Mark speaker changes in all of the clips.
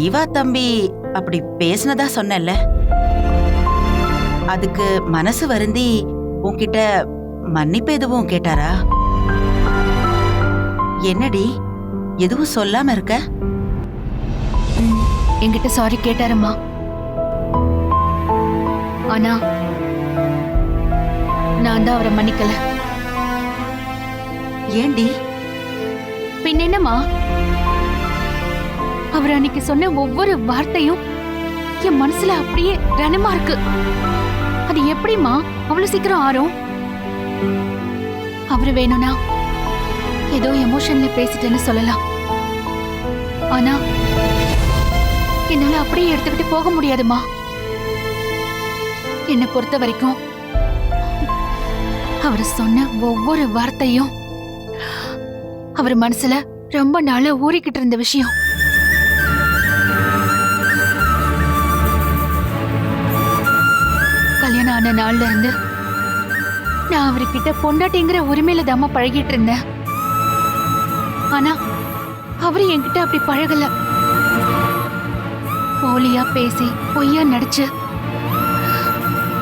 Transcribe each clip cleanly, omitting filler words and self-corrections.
Speaker 1: ஜீவா தம்பி அப்படி பேசினதா சொன்னல, அதுக்கு மனசு வருந்தி உன்கிட்ட மன்னிப்பு எதுவும் கேட்டாரா? என்னடி எதுவும் சொல்லாம இருக்க?
Speaker 2: என்கிட்ட சாரி கேட்டாரம்மா. ஆனா நான் தான் அவரை மன்னிக்கல.
Speaker 1: ஏண்டி?
Speaker 2: பின்ன என்னம்மா, அவர் அன்னைக்கு சொன்ன ஒவ்வொரு வார்த்தையும் என் மனசுல அப்படியே ரணமா இருக்கு. அது எப்படிமா அவ்வளவு சீக்கிரம் ஆறும்? அவரு வேணும்னா ஏதோ எமோஷன்ல பேசிட்டேன்னு சொல்லலாம். ஆனா என்னால அப்படியே எடுத்துக்கிட்டு போக முடியாதுமா. என்னை பொறுத்த வரைக்கும் அவர் சொன்ன ஒவ்வொரு வார்த்தையும் அவர் மனசுல ரொம்ப நாளா ஊறிக்கிட்டு இருந்த விஷயம். கல்யாணம் ஆன நாள்ல இருந்து நான் அவர்கிட்ட பொண்டாட்டிங்கிற உரிமையில தாமா பழகிட்டு இருந்தேன். ஆனா அவரு என்கிட்ட அப்படி பழகல. போலியா பேசி பொய்யா நடிச்சு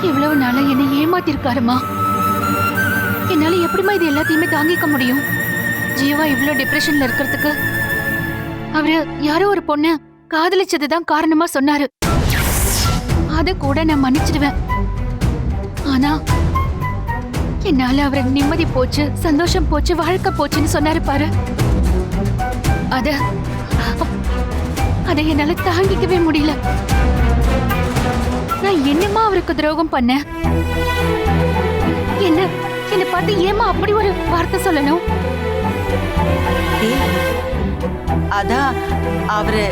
Speaker 2: இவ்வளவு நாளா என்னை ஏமாத்திருக்காருமா. என்னால எப்படிமா இது எல்லாத்தையுமே தாங்கிக்க முடியும்? ஜீவா இவ்வளவு டிப்ரெஷன்ல இருக்கிறதுக்கு அவரு யாரோ ஒரு பொண்ணு காதலிச்சதுதான் காரணமா சொன்னாரு. அத கூட நான் மன்னிச்சிடுவேன். ஆனா என்னால அவரை நிம்மதி போச்சு, சந்தோஷம் போச்சு, வாழ்க்கை போச்சுன்னு சொன்னாரு பாரு. அதை என்னால தாங்கிக்கவே முடியல. நான் என்னமா அவருக்கு துரோகம் பண்ண? என்ன பார்த்து ஏமா அப்படி ஒரு வார்த்தை சொல்லணும்?
Speaker 1: அதான் அவரு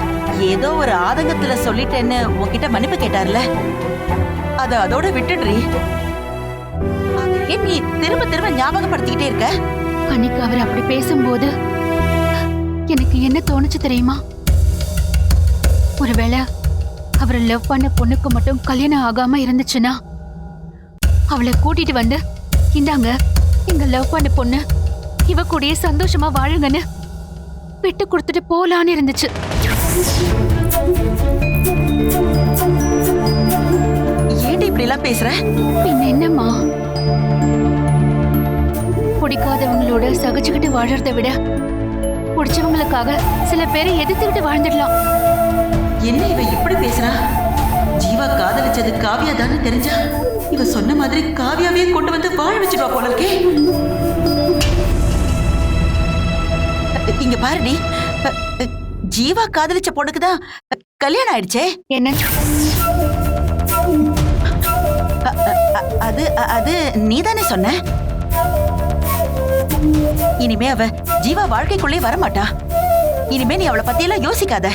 Speaker 1: ஏதோ ஒரு ஆதங்கத்துல சொல்லிட்டேன்னு உன்கிட்ட மன்னிப்பு கேட்டார்ல, அதோட விட்டுடுறீ. நீ திரும்ப திரும்ப ஞாபகப்படுத்திக்கிட்டே இருக்க.
Speaker 2: அன்னைக்கு அவர் அப்படி பேசும்போது எனக்கு என்ன தோணுச்சு தெரியுமா? ஒருவேளை அவரை லவ் பண்ண பொண்ணுக்கு மட்டும் கல்யாணம் ஆகாம இருந்துச்சுன்னா அவளை கூட்டிட்டு வந்து, இந்தாங்க எங்க லவ் பண்ண பொண்ணு, இவ கூடயே சந்தோஷமா வாழுங்கன்னு விட்டு கொடுத்துட்டு போலான்னு இருந்துச்சு.
Speaker 1: ஏன் இப்படி எல்லாம் பேசுற?
Speaker 2: பின்ன என்னம்மா, பிடிக்காதவங்களோட சகிச்சுக்கிட்டு வாழறதை விட பிடிச்சவங்களுக்காக சில பேரை எதிர்த்துக்கிட்டு வாழ்ந்துடலாம்.
Speaker 1: என்ன இவ இப்படி பேசுறா? ஜீவா காதலிச்சது காவியா தானே தெரிஞ்சா இவ சொன்ன மாதிரி காவியாவே கொண்டு வந்து வாழ வச்சிடுவா போல இருக்கே. இங்க பாருடி, ஜீவா காதலிச்ச பொண்ணுக்குதான் கல்யாணம் ஆயிடுச்சே.
Speaker 2: என்ன
Speaker 1: அது அது நீதானே சொன்ன. இனிமே அவ ஜீவா வாழ்க்கைக்குள்ளே வரமாட்டா. இனிமே நீ அவளை பத்தி எல்லாம் யோசிக்காத.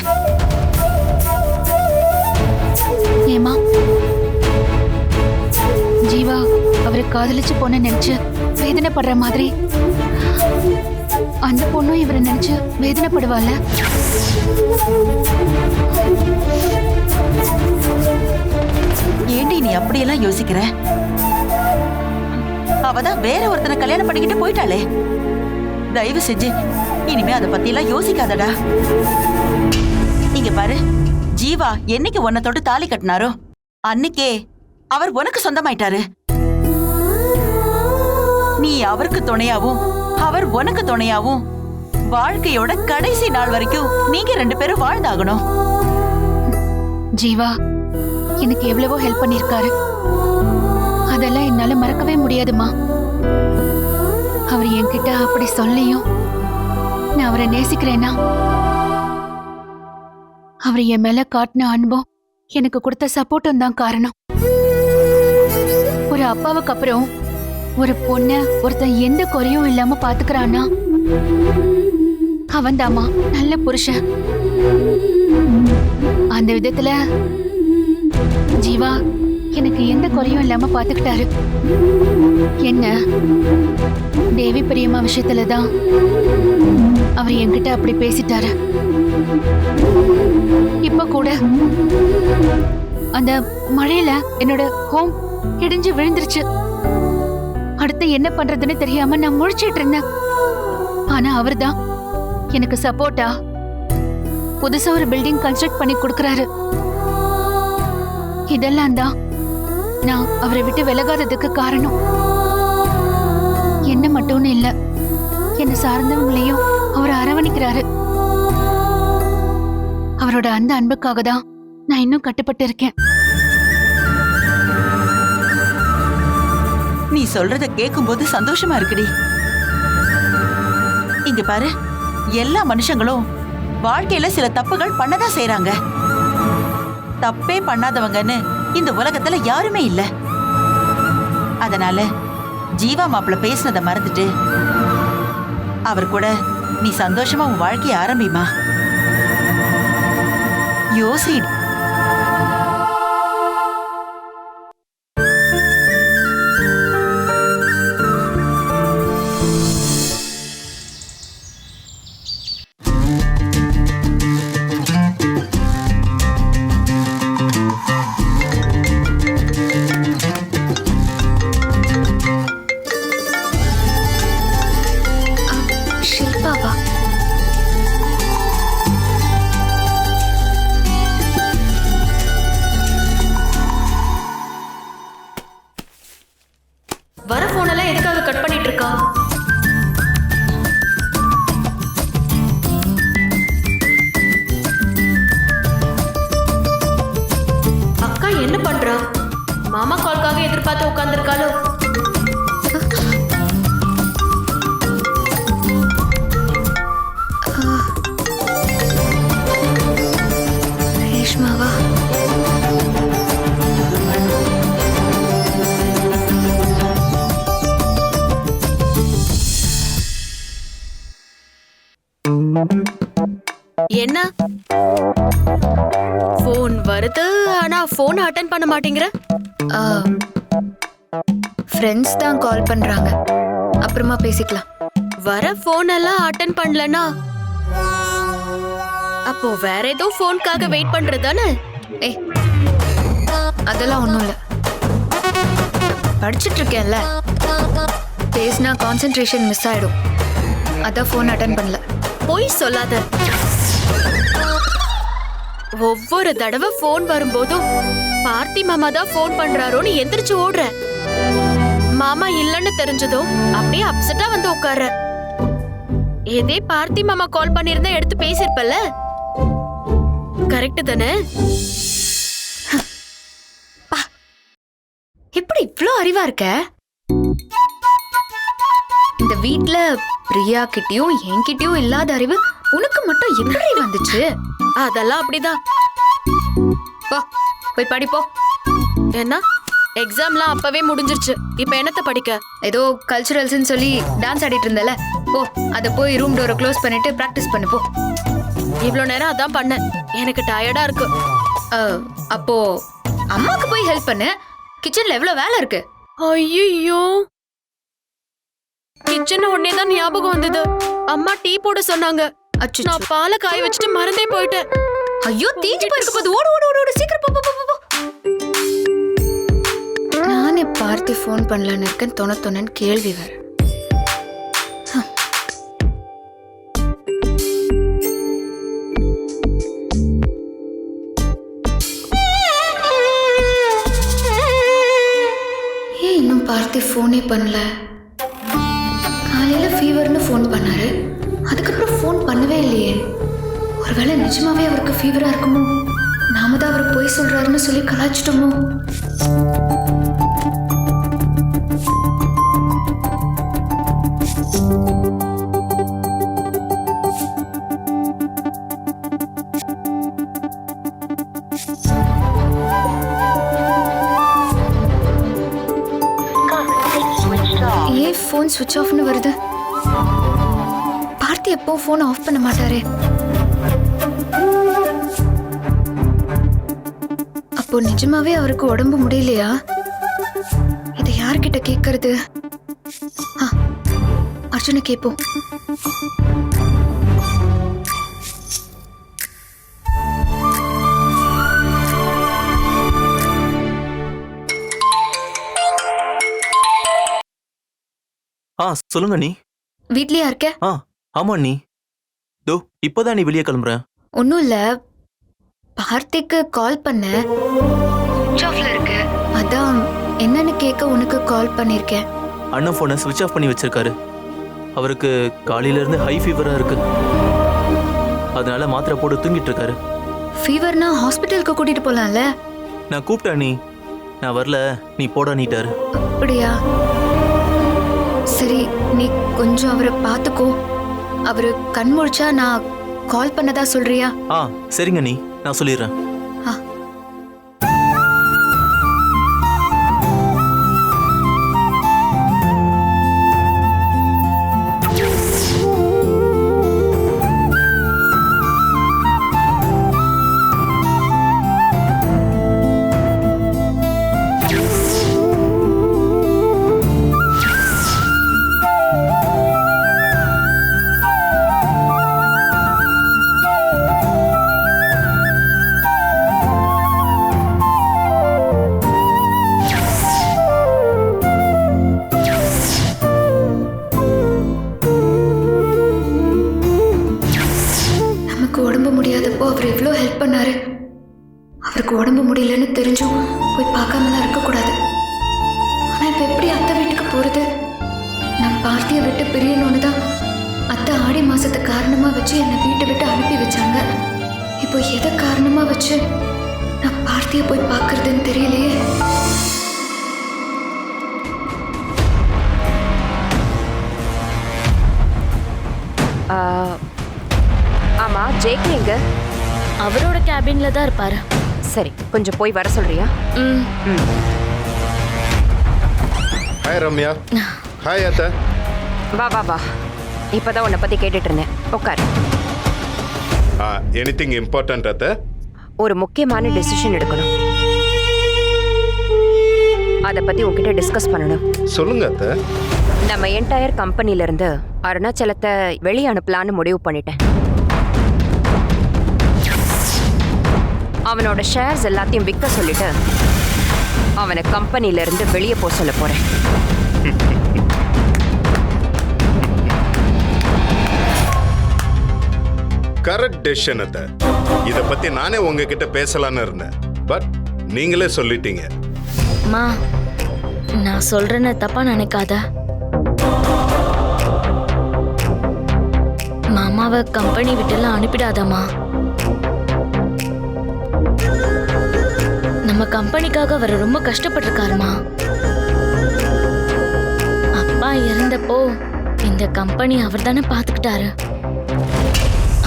Speaker 2: ஏமா, ஜீவா அவரை காதலிச்சு பொண்ணு நினைச்சு வேதனைப்படுற மாதிரி அந்த பொண்ணும் இவரை நினைச்சு வேதனைப்படுவாள்.
Speaker 1: ஏண்டி நீ அப்படியெல்லாம் யோசிக்கிற? அவதான் வேற ஒருத்தனை கல்யாணம் பண்ணிக்கிட்டு போயிட்டாளே. தயவு செஞ்சு இனிமே அதை பத்தி எல்லாம் யோசிக்காதடா. இங்க பாரு, ஜீவா என்னைக்கு உன்னை தொட்டு தாலி கட்டினாரோ அன்னைக்கே அவர் உனக்கு சொந்தமாயிட்டாரு. நீ அவருக்கு துணையாவும் அவர் உனக்கு துணையாவும் வாழ்க்கையோட கடைசி நாள் வரைக்கும் நீங்க 2 பேரும் வாழ்ந்தாகணும்.
Speaker 2: ஜீவா எனக்கு எவ்வளவோ ஹெல்ப் பண்ணிருக்காரு. அதெல்லாம் என்னால மறக்கவே முடியாதுமா. அவர் என்கிட்ட அப்படி சொல்லியும் நான் அவரை நேசிக்கிறேன்னா அவர் என் மேல காட்டின அன்பும் எனக்கு கொடுத்த சப்போர்ட்டும் தான் காரணம். ஒரு அப்பாவுக்கு அப்புறம் ஒரு பொண்ண ஒருத்தன் எந்த குறையும் இல்லாம பாத்துக்கிறான்னா அவன்தாமா நல்ல புருஷன். அந்த விதத்துல ஜீவா எனக்கு எந்த குறையும் இல்லாம பாத்துக்கிட்டாரு. என்ன தேவி பிரியம்மா விஷயத்துலதான் அவர் என்கிட்ட அப்படி பேசிட்டாரு. இப்ப கூட அந்த மழையில என்னோட ஹோம் இடிஞ்சு விழுந்துருச்சு. அடுத்து என்ன பண்றதுன்னு தெரியாம நான் முழிச்சிட்டு இருந்தேன். ஆனா அவர்தான் எனக்கு சப்போர்ட்டா புதுசா ஒரு பில்டிங் கன்ஸ்ட்ரக்ட் பண்ணி கொடுக்கறாரு. இதெல்லாம் தான் நான் அவரை விட்டு விலகாததுக்கு காரணம். என்ன மட்டும்னு இல்ல, என்ன சார்ந்தவங்களையும் அவர் அரவணைக்கிறாரு. அவரோட அந்த அன்புக்காக தான் நான் இன்னும் கட்டுப்பட்டு இருக்கேன்.
Speaker 1: நீ சொல்றத கேட்கும்போது சந்தோஷமா இருக்குடி. இங்க பாரு, எல்லா மனுஷங்களும் வாழ்க்கையில சில தப்புகள் பண்ணதான் செய்றாங்க. தப்பே பண்ணாதவங்கன்னு இந்த உலகத்துல யாருமே இல்ல. அதனால ஜீவா மாப்பிள்ள பேசினதை மறந்துட்டு அவர் கூட நீ சந்தோஷமா உன் வாழ்க்கைய ஆரம்பிமா. யோசி.
Speaker 2: ஷில்பாவா?
Speaker 3: வர போனெல்லாம் எதுக்காக கட் பண்ணிட்டு இருக்கா? அக்கா என்ன பண்றா? மாமா கால்காக எதிர்பார்த்து உட்கார்ந்துருக்காளோ?
Speaker 2: ரேஷ்மாவா?
Speaker 3: என்ன போன் வருது, ஆனா போன் அட்டெண்ட் பண்ண மாட்டேங்கிற?
Speaker 2: ஃப்ரெண்ட்ஸ் தான் கால் பண்றாங்க, அப்புறமா பேசிக்கலாம்.
Speaker 3: வர போன் எல்லாம் அட்டெண்ட் பண்ணலனா அப்போ வேற ஏதோ போனுக்காக வெயிட் பண்றதானே?
Speaker 2: ஏய், அதெல்லாம் ஒண்ணும் இல்ல. படிச்சிட்டு இருக்கேன்ல, பேசினா கான்சென்ட்ரேஷன் மிஸ் ஆயிடும். அதான் ஃபோன் அட்டெண்ட் பண்ணல.
Speaker 3: போய் சொல்லாத. ஒவ்வொரு தடவை போன் வரும்போதும் பார்த்தி மாமா தான் போன் பண்றாரோன்னு எந்திரிச்சு ஓடுற. மாமா இல்லன்னு தெரிஞ்சதும் அப்படியே அப்செட்டா வந்து உட்கார்ற. ஏதே பார்த்தி மாமா கால் பண்ணிருந்தா எடுத்து பேசிருப்பல. கரெக்ட் தானே?
Speaker 2: எப்படி இவ்ளோ அறிவா இருக்க? இந்த வீட்ல பிரியா கிட்டயும் என்கிட்டயும் இல்லாத அறிவு உனக்கு மட்டும் எப்படி வந்துச்சு?
Speaker 3: அதெல்லாம் அப்படிதான்.
Speaker 2: போ, போய் படிப்போ.
Speaker 3: என்ன எக்ஸாம்லாம் அப்பவே முடிஞ்சிருச்சு, இப்ப என்னத்த படிக்க?
Speaker 2: ஏதோ கல்ச்சுரல்ஸ்னு சொல்லி டான்ஸ் ஆடிட்டு இருந்தல, போ அத போய் ரூம் டோரை க்ளோஸ் பண்ணிட்டு பிராக்டிஸ் பண்ணு போ.
Speaker 3: இவ்ளோ நேரம் அதான் பண்ணேன், எனக்கு டயர்டா இருக்கு.
Speaker 2: அப்போ அம்மாக்கு போய் ஹெல்ப் பண்ணு. கிச்சன்ல எவ்வளவு வேலை இருக்கு.
Speaker 3: ஐயோ, கிச்சன் உடனே தான் ஞாபகம் வந்தது. அம்மா டீ போட சொன்னாங்க. நான் பாலை காய வச்சுட்டு மறந்தே போயிட்டேன்.
Speaker 2: ஐயோ, தீஞ்சு போயிருக்க போது. ஓடு ஓடு ஓடு, சீக்கிரம் போ போ போ. நானே பார்த்து ஃபோன் பண்ணலான்னு இருக்கேன், தொணன்னு கேள்வி வேற. ஏன் இன்னும் பார்த்து ஃபோனே பண்ணல? காலையில ஃபீவர்னு ஃபோன் பண்ணாரு, அதுக்கப்புறம் ஃபோன் பண்ணவே இல்லையே. ஒருவேளை நிஜமாவே அவருக்கு ஃபீவரா இருக்குமோ? நாம தான் அவர் போய் சொல்றாருன்னு சொல்லி கலாச்சிட்டோமோ? ஏன் ஃபோன் சுவிட்ச் ஆஃப்னு வருது? பார்த்தி எப்போ ஃபோன் ஆஃப் பண்ண மாட்டாரே. அப்போ நிஜமாவே அவருக்கு உடம்பு முடியலையா? இதை யார்கிட்ட கேட்கறது? அர்ஜுன கேப்போம்.
Speaker 4: சொல்லுங்க நீ.
Speaker 2: வீட்லயா இருக்க?
Speaker 4: ஆமா நீ. தோ இப்பதான் நீ வெளியே கிளம்புற. ஒன்றும் இல்லை, பார்த்திக்கு கால் பண்ண இருக்கு. அதான் என்னன்னு கேட்க உனக்கு கால் பண்ணியிருக்கேன்.
Speaker 5: அண்ணன் ஃபோனை ஸ்விட்ச் ஆஃப் பண்ணி வச்சிருக்காரு. அவருக்கு காலையிலேருந்து ஹை ஃபீவராக இருக்கு. அதனால மாத்திரை போட்டு தூங்கிட்டு இருக்காரு.
Speaker 4: ஃபீவர்னா ஹாஸ்பிட்டலுக்கு கூட்டிட்டு போலாம்ல?
Speaker 5: நான் கூப்பிட்டேன் நீ, நான் வரல, நீ போடா நீட்டாரு.
Speaker 4: அப்படியா? சரி, நீ கொஞ்சம் அவரை பார்த்துக்கோ. அவரு கண் முழிச்சா நான் கால் பண்ணதா சொல்றியா?
Speaker 5: சரிங்க நீ, நான் சொல்லிடுறேன்.
Speaker 4: உடம்பு முடியாதப்போ அவர் எவ்வளோ ஹெல்ப் பண்ணாரு. அவருக்கு உடம்பு முடியலன்னு தெரிஞ்சும் போய் பார்க்காமலாம் இருக்கக்கூடாது. ஆனால் இப்போ எப்படி அத்தை வீட்டுக்கு போகிறது? நான் பார்த்தியை விட்டு பிரியணும்னு தான் அத்தை ஆடி மாசத்தை காரணமாக வச்சு என்னை வீட்டை விட்டு அனுப்பி வச்சாங்க. இப்போ எதை காரணமாக வச்சு நான் பார்த்தியை போய் பார்க்கறதுன்னு தெரியலையே.
Speaker 6: ஆமா, ஜேகே எங்க?
Speaker 3: அவரோட கேபின்ல தான் இருப்பாரு.
Speaker 6: சரி, கொஞ்சம் போய் வர சொல்றியா?
Speaker 7: ஹாய் ரம்யா. ஹாய் அத்தா.
Speaker 6: வா வா வா, இப்பதான் உன்னை பத்தி கேட்டுட்டு இருந்தேன். உட்கார்.
Speaker 7: எனிதிங் இம்பார்ட்டன்ட் அத்தா?
Speaker 6: ஒரு முக்கியமான டெசிஷன் எடுக்கணும். அதை பத்தி உன்கிட்ட டிஸ்கஸ் பண்ணணும்.
Speaker 7: சொல்லுங்க அத்தா.
Speaker 6: நம்ம என்டையர் கம்பெனில இருந்து அருணாச்சலத்தை வெளியே அனுப்பலான்னு முடிவு பண்ணிட்டேன். அவனோட ஷேர்ஸ் எல்லாத்தையும் விற்க சொல்லிட்டு அவனை கம்பெனில இருந்து வெளியே போக சொல்ல போறேன்.
Speaker 7: கரெக்ட் டெசிஷன் அத்தா. இத பத்தி நானே உங்ககிட்ட பேசலான்னு இருந்தேன், பட் நீங்களே சொல்லிட்டீங்க.
Speaker 3: மா, நான் சொல்றேன்னு தப்பா நினைக்காத. மாமாவை கம்பெனி விட்டுலாம் அனுப்பிடாதம்மா. நம்ம கம்பெனிக்காக அவர் ரொம்ப கஷ்டப்பட்டிருக்காருமா. அப்பா இறந்தப்போ இந்த கம்பெனி அவர் தானே பார்த்துக்கிட்டாரு.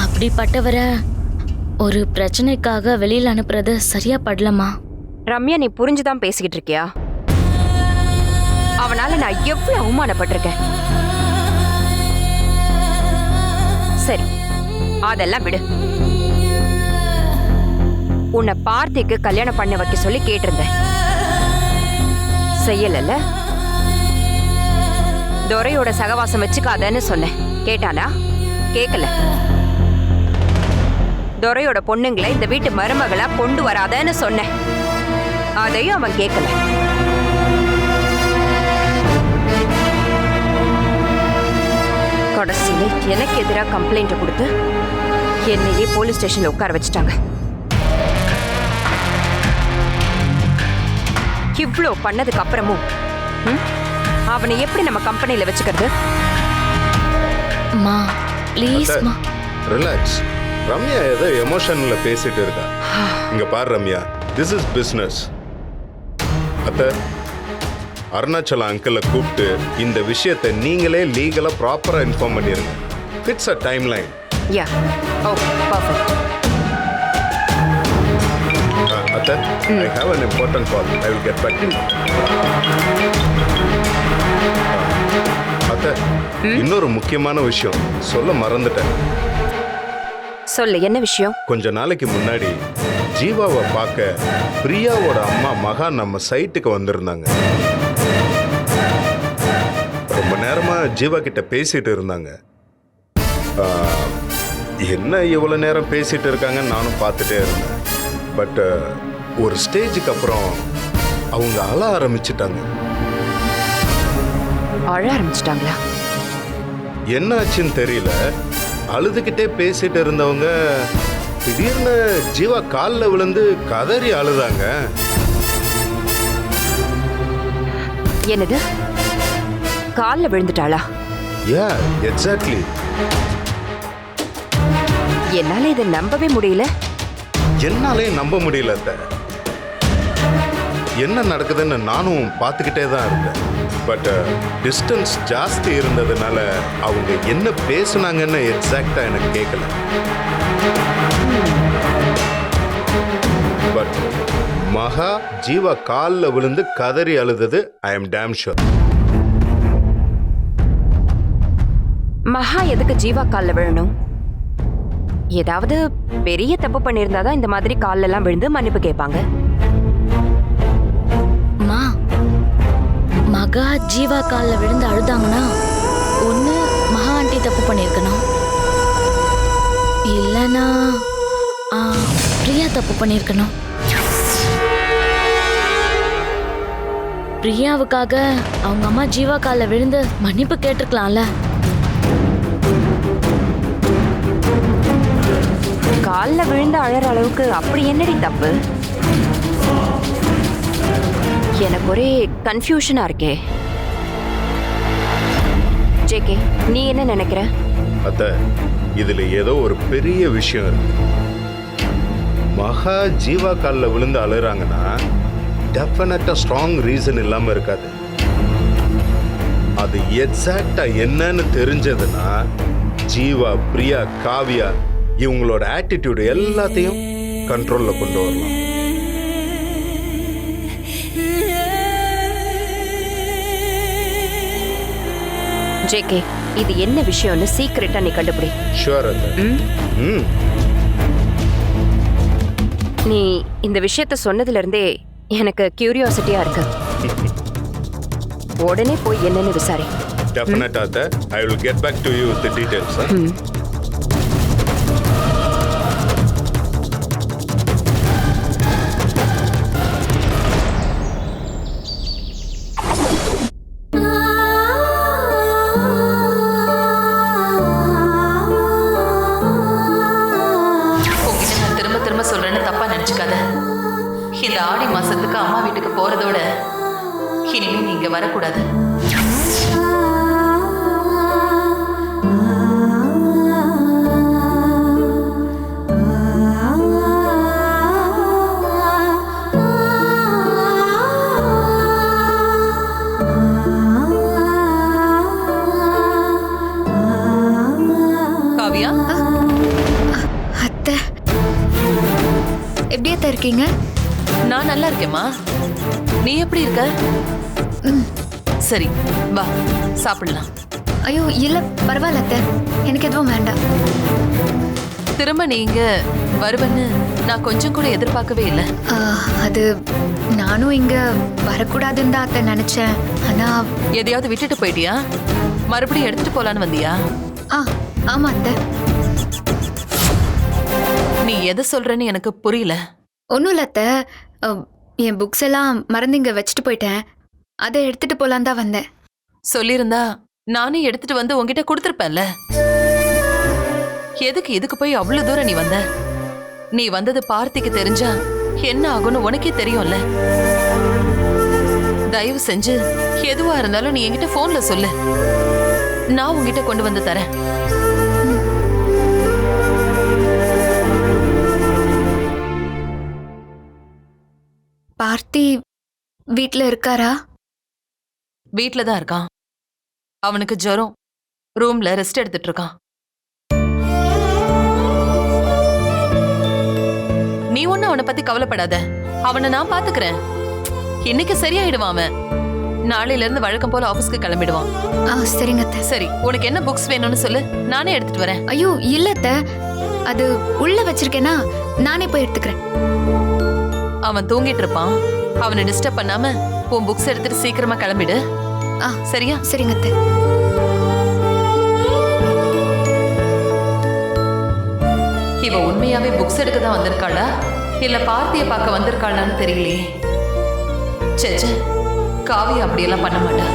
Speaker 3: அப்படிப்பட்டவரை ஒரு பிரச்சனைக்காக வெளியில் அனுப்புறது சரியா படலமா.
Speaker 6: ரம்யா, நீ புரிஞ்சுதான் பேசிக்கிட்டு இருக்கியா? அவனால நான் எவ்வளவு அவமானப்பட்டிருக்கேன். சரி, அதெல்லாம் விடு. உன்னை பார்த்திக்கு கல்யாணம் பண்ண வைக்க சொல்லி கேட்டிருந்தேன். செய்யல. துரையோட சகவாசம் வச்சுக்காதன்னு சொன்னேன். கேட்டானா? கேட்கல. துரையோட பொண்ணுங்களை இந்த வீட்டு மருமகளா கொண்டு வராதன்னு சொன்னேன். அதையும் அவன் கேட்கல. கடைசியில எனக்கு எதிராக கம்ப்ளைண்ட் கொடுத்து என்னையே போலீஸ் ஸ்டேஷன்ல உட்கார வச்சுட்டாங்க. இவ்ளோ பண்ணதுக்கு அப்புறமும் அவனை எப்படி நம்ம கம்பெனில வச்சுக்கிறது?
Speaker 3: மா ப்ளீஸ் மா,
Speaker 7: ரிலாக்ஸ். ரம்யா ஏதோ எமோஷன்ல பேசிட்டு இருக்கா. இங்க பாரு ரம்யா, திஸ் இஸ் பிசினஸ். அத்த, அருணாச்சல அங்கிளை கூப்பிட்டு இந்த விஷயத்தை நீங்களே லீகலா ப்ராப்பரா இன்ஃபார்ம் பண்ணிருங்க. Fits a timeline.
Speaker 6: Yeah, oh perfect.
Speaker 7: அத்த, I have an important call. I will get back to you. அத்த, இன்னொரு முக்கியமான விஷயம் சொல்ல மறந்துட்டேன்.
Speaker 6: சொல்லு, என்ன விஷயம்?
Speaker 7: கொஞ்ச நாளைக்கு முன்னாடி ஜீவாவை பார்க்க பிரியாவோட அம்மா மகா நம்ம சைட்டுக்கு வந்திருந்தாங்க. ரொம்ப நேரமா ஜீவா கிட்ட பேசிட்டு இருந்தாங்க. என்ன இவ்வளவு நேரம் பேசிட்டு இருக்காங்கன்னு நானும் பார்த்துட்டே இருந்தேன். பட் ஒரு ஸ்டேஜுக்கு அப்புறம் அவங்க அழ ஆரம்பிச்சிட்டாங்க.
Speaker 6: அழ ஆரம்பிச்சிட்டாங்களா?
Speaker 7: என்ன ஆச்சுன்னு தெரியல. அழுதுகிட்டே பேசிட்டு இருந்தவங்க திடீர்னு ஜீவா காலில் விழுந்து கதறி அழுதாங்க.
Speaker 6: என்னது, காலில் விழுந்துட்டாளா?
Speaker 7: யா, எக்ஸாக்ட்லி.
Speaker 6: என்னால இதை நம்பவே முடியல.
Speaker 7: என்னாலே நம்ப முடியல அத்தை. என்ன நடக்குதுன்னு நானும் பார்த்துக்கிட்டே தான் இருந்தேன். பட் டிஸ்டன்ஸ் ஜாஸ்தி இருந்ததுனால அவங்க என்ன பேசுனாங்கன்னு எக்ஸாக்டா எனக்கு கேட்கல. பட் மகா ஜீவா காலில் விழுந்து கதறி அழுதது ஐ எம் டேம் ஷூர்.
Speaker 6: மகா எதுக்கு ஜீவா காலில் விழணும்? ஏதாவது பெரிய தப்பு பண்ணியிருந்தாதான் இந்த மாதிரி காலில் எல்லாம் விழுந்து மன்னிப்பு கேட்பாங்க.
Speaker 8: மகா ஜீவா காலில் விழுந்து அழுதாங்கன்னா ஒன்று மகா ஆண்டி தப்பு பண்ணியிருக்கணும், இல்லைன்னா பிரியா தப்பு பண்ணியிருக்கணும். பிரியாவுக்காக அவங்க அம்மா ஜீவா காலில் விழுந்து மன்னிப்பு கேட்டிருக்கலாம்ல.
Speaker 6: காலில் விழுந்து அழற அளவுக்கு அப்படி என்னடி தப்பு? எனக்கு ஒரே கன்ஃபியூஷனா இருக்கே. ஜேகே, நீ என்ன நினைக்கிற?
Speaker 7: அத்தை, இதுல ஏதோ ஒரு பெரிய விஷயம் இருக்கு. மகா ஜீவா காலில் விழுந்து அழுறாங்கன்னா டெஃபினட்டா ஸ்ட்ராங் ரீசன் இல்லாம இருக்காது. அது எக்ஸாக்டா என்னன்னு தெரிஞ்சதுன்னா ஜீவா, பிரியா, காவியா இவங்களோட ஆட்டிடியூட் எல்லாத்தையும் கண்ட்ரோல்ல கொண்டு வரலாம்.
Speaker 6: ஜேகே, இது என்ன விஷயம்னு சீக்கிரட்டா நீ கண்டுபிடி.
Speaker 7: ஷூர் அத்தை.
Speaker 6: நீ இந்த விஷயத்த சொன்னதுல இருந்தே எனக்கு கியூரியாசிட்டியா இருக்கு. உடனே போய் என்னன்னு விசாரி.
Speaker 7: டெஃபினட்டா அத்தை. I will get back to you with the details.
Speaker 1: இந்த ஆடி மாசத்துக்கு அம்மா வீட்டுக்கு போறதோட இனிமே நீங்க வரக்கூடாது. காவியா,
Speaker 4: அத்தை எப்படி அத்தை இருக்கீங்க?
Speaker 1: நான் நல்லா இருக்கேம்மா. நீ எப்படி இருக்க? சரி, வா சாப்பிடலாம்.
Speaker 4: ஐயோ இல்ல, பரவாயில்ல அத்தை, எனக்கு எதுவும் வேண்டாம்.
Speaker 1: திரும்ப நீங்க வருவன்னு நான் கொஞ்சம் கூட எதிர்பார்க்கவே இல்லை.
Speaker 4: அது நானும் இங்க வரக்கூடாதுன்னு தான் அத்தை நினைச்சேன். ஆனா
Speaker 1: எதையாவது விட்டுட்டு போயிட்டியா? மறுபடியும் எடுத்துட்டு போலான்னு வந்தியா?
Speaker 4: ஆமா அத்தை.
Speaker 1: நீ எதை சொல்றன்னு எனக்கு புரியல.
Speaker 4: ஒன்றும் இல்லை அத்தை, என் புக்ஸ் எல்லாம் மறந்து இங்கே வச்சுட்டு போயிட்டேன். அதை எடுத்துட்டு போலான் தான் வந்தேன்.
Speaker 1: சொல்லியிருந்தா நானே எடுத்துட்டு வந்து உங்ககிட்ட கொடுத்துருப்பேன்ல. எதுக்கு இதுக்கு போய் அவ்வளவு தூரம் நீ வந்த? நீ வந்தது பார்த்திக்கு தெரிஞ்சா என்ன ஆகும்னு உனக்கே தெரியும்ல. தயவு செஞ்சு எதுவா இருந்தாலும் நீ என்கிட்ட போன்ல சொல்லு, நான் உங்ககிட்ட கொண்டு வந்து தரேன்.
Speaker 4: பார்த்தி வீட்ல இருக்காரா?
Speaker 1: வீட்ல தான் இருக்கான். அவனுக்கு ஜுரம், ரூம்ல ரெஸ்ட் எடுத்துட்டு இருக்கான். நீ ஒண்ணு அவனை பத்தி கவலைப்படாத, அவனை நான் பாத்துக்கிறேன். இன்னைக்கு சரியாயிடுவான் அவன். நாளையில இருந்து வழக்கம் போல ஆபீஸ்க்கு கிளம்பிடுவான்.
Speaker 4: சரிங்க அத்தை.
Speaker 1: சரி, உனக்கு என்ன புக்ஸ் வேணும்னு சொல்லு, நானே எடுத்துட்டு வரேன்.
Speaker 4: ஐயோ இல்ல அத்தை, அது உள்ள வச்சிருக்கேனா, நானே போய் எடுத்துக்கிறேன்.
Speaker 1: அவன் தூங்கிட்டு இருப்பான், அவனை டிஸ்டர்ப் பண்ணாம உன் புக்ஸ் எடுத்துட்டு சீக்கிரமா கிளம்பிடு. சரியா?
Speaker 4: சரிங்க அத்தை.
Speaker 1: இவ உண்மையாவே புக்ஸ் எடுக்க தான் வந்திருக்காளா இல்ல பார்த்திய பார்க்க வந்திருக்காளான்னு தெரியலையே. சே, காவியா அப்படியெல்லாம் பண்ண மாட்டா.